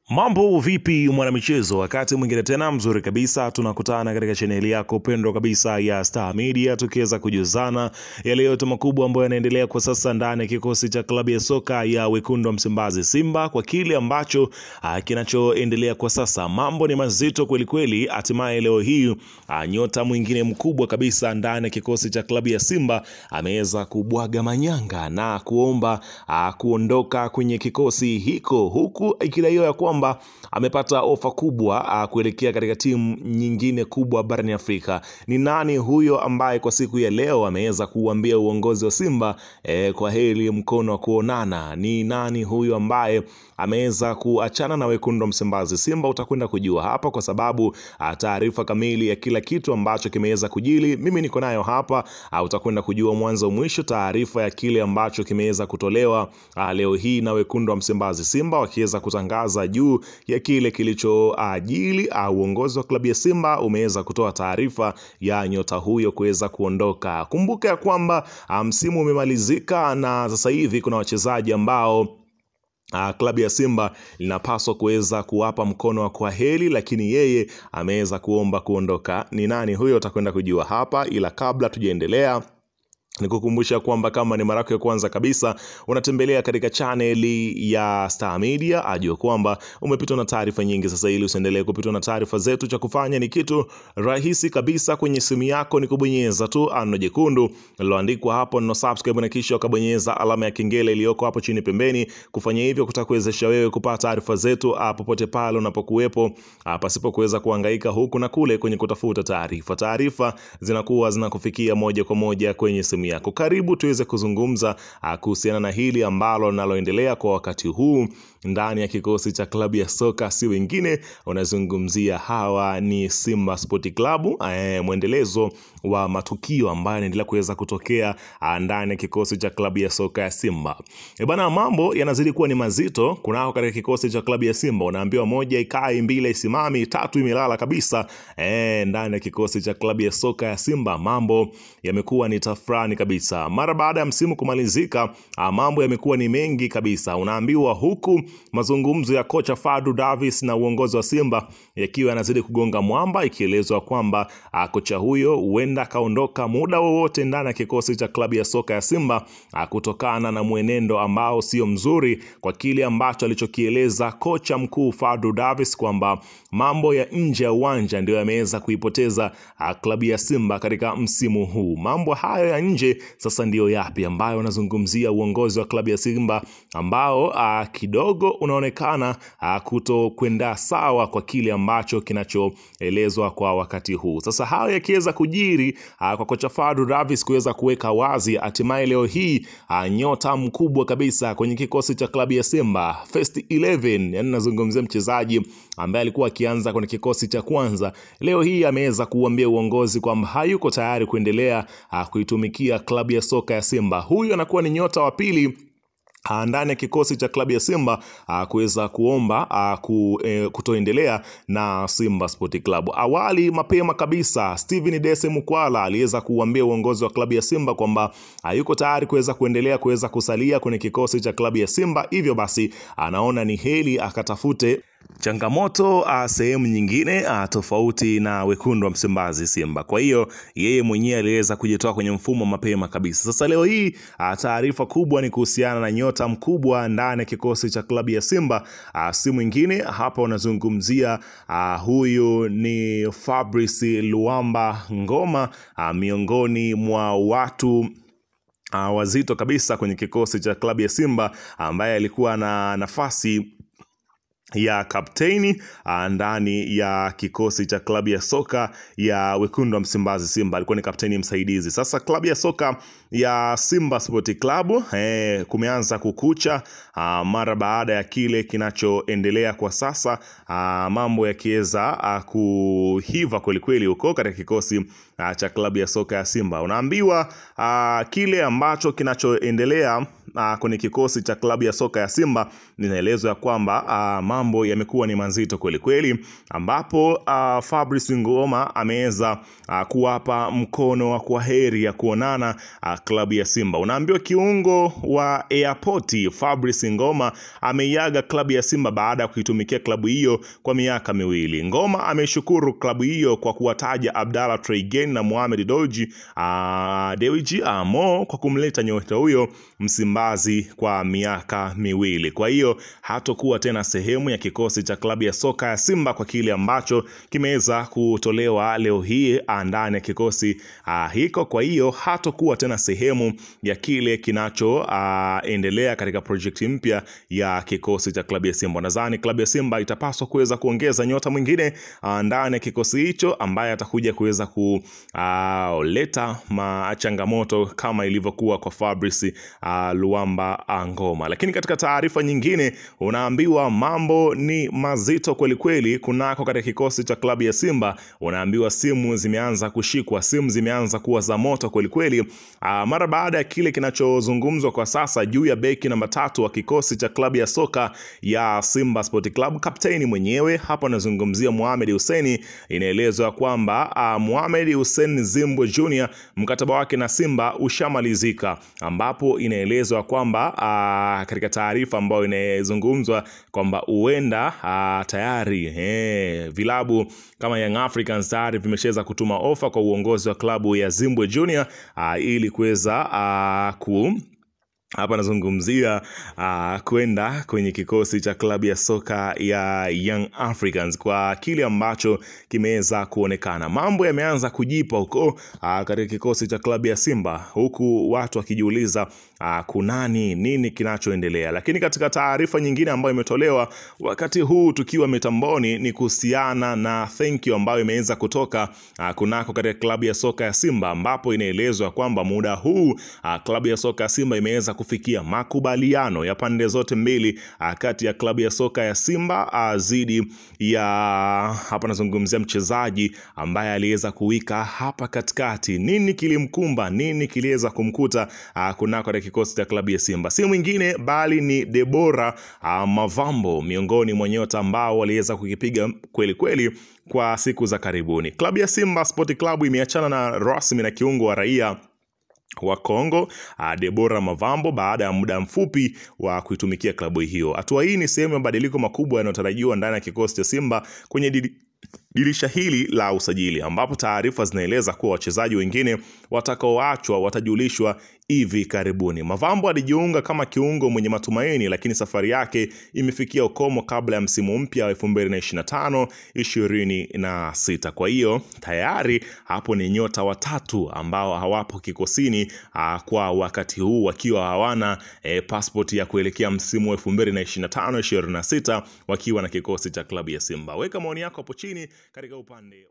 Mambo vipi mwanamichezo, wakati mwingine tena mzuri kabisa tunakutana katika chaneli yako pendwa kabisa ya Star Media, tukiweza kujuzana yale yote makubwa ambayo yanaendelea kwa sasa ndani ya kikosi cha klabu ya soka ya Wekundu wa Msimbazi Simba, kwa kile ambacho kinachoendelea kwa sasa. Mambo ni mazito kweli kweli. Hatimaye leo hii nyota mwingine mkubwa kabisa ndani ya kikosi cha klabu ya Simba ameweza kubwaga manyanga na kuomba kuondoka kwenye kikosi hiko, huku ikidaiwa ya kwamba amepata ofa kubwa kuelekea katika timu nyingine kubwa barani Afrika. Ni nani huyo ambaye kwa siku ya leo ameweza kuambia uongozi wa Simba kwa heri mkono wa kuonana? Ni nani huyo ambaye ameweza kuachana na Wekundu wa Msimbazi Simba? Utakwenda kujua hapa, kwa sababu taarifa kamili ya kila kitu ambacho kimeweza kujili mimi niko nayo hapa. Utakwenda kujua mwanzo mwisho taarifa ya kile ambacho kimeweza kutolewa leo hii na Wekundu wa Msimbazi Simba, wakiweza kutangaza juu ya kile kilichoajili uongozi wa klabu ya Simba umeweza kutoa taarifa ya nyota huyo kuweza kuondoka. Kumbuka ya kwamba msimu umemalizika na sasa hivi kuna wachezaji ambao klabu ya Simba linapaswa kuweza kuwapa mkono wa kwaheri, lakini yeye ameweza kuomba kuondoka. Ni nani huyo? Utakwenda kujua hapa, ila kabla tujaendelea nikukumbusha kwamba kama ni mara yako ya kwanza kabisa unatembelea katika chaneli ya Star Media, ajue kwamba umepitwa na taarifa nyingi. Sasa ili usiendelee kupitwa na taarifa zetu, cha kufanya ni kitu rahisi kabisa. Kwenye simu yako ni kubonyeza tu ano jekundu liloandikwa hapo no subscribe, na kisha ukabonyeza alama ya kengele iliyoko hapo chini pembeni. Kufanya hivyo kutakuwezesha wewe kupata taarifa zetu popote pale unapokuwepo, pasipo kuweza kuhangaika huku na kule kwenye kutafuta taarifa. Taarifa zinakuwa zinakufikia moja kwa moja kwenye simu yako. Karibu tuweze kuzungumza kuhusiana na hili ambalo linaloendelea kwa wakati huu ndani ya kikosi cha klabu ya soka, si wengine unazungumzia hawa ni Simba Sport Club, mwendelezo wa matukio ambayo yanaendelea kuweza kutokea ndani ya kikosi cha klabu ya soka ya Simba. Bana, mambo yanazidi kuwa ni mazito kunao katika kikosi cha klabu ya Simba. Unaambiwa moja ikai, mbili isimami, tatu imelala kabisa ndani ya kikosi cha klabu ya soka ya Simba. Mambo yamekuwa ni tafrani kabisa. Mara baada ya msimu kumalizika, mambo yamekuwa ni mengi kabisa. Unaambiwa huku mazungumzo ya kocha Fadlu Davis na uongozi wa Simba yakiwa yanazidi kugonga mwamba, ikielezwa kwamba kocha huyo huenda kaondoka muda wowote ndani ya kikosi cha klabu ya soka ya Simba kutokana na mwenendo ambao sio mzuri, kwa kile ambacho alichokieleza kocha mkuu Fadlu Davis kwamba mambo ya nje ya uwanja ndio yameweza kuipoteza klabu ya Simba katika msimu huu. Mambo hayo ya nje sasa ndio yapi ambayo unazungumzia uongozi wa klabu ya Simba ambao kidogo unaonekana kuto kwenda sawa kwa kile ambacho kinachoelezwa kwa wakati huu. Sasa hayo yakiweza kujiri kwa kocha Fadlu Davis kuweza kuweka wazi, hatimaye leo hii nyota mkubwa kabisa kwenye kikosi cha klabu ya Simba, first 11, yani nazungumzia mchezaji ambaye alikuwa akianza kwenye kikosi cha kwanza, leo hii ameweza kuambia uongozi kwamba hayuko tayari kuendelea kuitumikia klabu ya soka ya Simba. Huyu anakuwa ni nyota wa pili ndani ya kikosi cha klabu ya Simba kuweza kuomba kutoendelea na Simba Sport Club. Awali mapema kabisa Steven Dese Mukwala aliweza kuambia uongozi wa klabu ya Simba kwamba hayuko tayari kuweza kuendelea kuweza kusalia kwenye kikosi cha klabu ya Simba, hivyo basi anaona ni heri akatafute changamoto sehemu nyingine tofauti na Wekundu wa Msimbazi Simba. Kwa hiyo yeye mwenyewe aliweza kujitoa kwenye mfumo mapema kabisa. Sasa leo hii taarifa kubwa ni kuhusiana na nyota mkubwa ndani ya kikosi cha klabu ya Simba, si mwingine hapa unazungumzia huyu ni Fabrice Luamba Ngoma, miongoni mwa watu wazito kabisa kwenye kikosi cha klabu ya Simba, ambaye alikuwa na nafasi ya kapteni ndani ya kikosi cha klabu ya soka ya Wekundu wa Msimbazi Simba. Alikuwa ni kapteni msaidizi. Sasa klabu ya soka ya Simba Sport Club kumeanza kukucha mara baada ya kile kinachoendelea kwa sasa, mambo yakiweza kuhiva kweli kweli huko katika kikosi cha klabu ya soka ya Simba. Unaambiwa kile ambacho kinachoendelea kwenye kikosi cha klabu ya soka ya Simba, ninaelezwa kwamba mambo yamekuwa ni mazito kweli kweli, ambapo Fabrice Ngoma ameweza kuwapa mkono wa kwaheri ya kuonana klabu ya Simba. Unaambiwa kiungo wa Airport Fabrice Ngoma ameiaga klabu ya Simba baada ya kuitumikia klabu hiyo kwa miaka miwili. Ngoma ameshukuru klabu hiyo kwa kuwataja Abdallah Traoré na Mohamed Dewji Mo kwa kumleta nyota huyo Msimbazi kwa miaka miwili. Kwa hiyo hatakuwa tena sehemu ya kikosi cha klabu ya soka ya Simba kwa kile ambacho kimeweza kutolewa leo hii ndani ya kikosi hiko. Kwa hiyo hatakuwa tena sehemu ya kile kinachoendelea katika project mpya ya kikosi cha klabu ya Simba. Nadhani klabu ya Simba itapaswa kuweza kuongeza nyota mwingine ndani ya kikosi hicho ambaye atakuja kuweza kuleta changamoto kama ilivyokuwa kwa Fabrice Luamba Ngoma. Lakini katika taarifa nyingine unaambiwa mambo ni mazito kweli kweli kunako katika kikosi cha klabu ya Simba. Unaambiwa simu zimeanza kushikwa, simu zimeanza kuwa za moto kweli kweli mara baada ya kile kinachozungumzwa kwa sasa juu ya beki namba 3 wa kikosi cha klabu ya soka ya Simba Sport Club. Kapteni mwenyewe hapa nazungumzia Mohamed Hussein. Inaelezwa kwamba Mohamed Hussein Zimbwe Junior mkataba wake na Simba ushamalizika, ambapo inaelezwa kwamba katika taarifa ambayo inazungumzwa kwamba huenda tayari vilabu kama Young Africans tayari vimeshaweza kutuma ofa kwa uongozi wa klabu ya Zimbwe Junior ili kuweza hapa nazungumzia kwenda kwenye kikosi cha klabu ya soka ya Young Africans kwa kile ambacho kimeweza kuonekana. Mambo yameanza kujipa huko katika kikosi cha klabu ya Simba, huku watu wakijiuliza kunani nini kinachoendelea. Lakini katika taarifa nyingine ambayo imetolewa wakati huu tukiwa mitamboni ni kuhusiana na thank you ambayo imeweza kutoka kunako katika klabu ya soka ya Simba, ambapo inaelezwa kwamba muda huu klabu ya soka ya Simba imeweza kufikia makubaliano ya pande zote mbili kati ya klabu ya soka ya Simba zidi ya hapa nazungumzia mchezaji ambaye aliweza kuwika hapa katikati. Nini kilimkumba, nini kiliweza kumkuta kunako katika kikosi cha klabu ya Simba? Si mwingine bali ni Deborah Mavambo, miongoni mwa nyota ambao waliweza kukipiga kweli kweli kwa siku za karibuni. Klabu ya Simba Sport Club imeachana na rasmi na kiungo wa raia wa Kongo Deborah Mavambo baada ya muda mfupi wa kuitumikia klabu hiyo. Hatua hii ni sehemu ya mabadiliko makubwa yanayotarajiwa ndani ya kikosi cha Simba kwenye dirisha hili la usajili, ambapo taarifa zinaeleza kuwa wachezaji wengine watakaoachwa watajulishwa hivi karibuni. Mavambo alijiunga kama kiungo mwenye matumaini, lakini safari yake imefikia ukomo kabla ya msimu mpya wa 2025-26. Kwa hiyo tayari hapo ni nyota watatu ambao hawapo kikosini kwa wakati huu, wakiwa hawana passport ya kuelekea msimu wa 2025-26 wakiwa na kikosi cha klabu ya Simba. Weka maoni yako hapo chini katika upande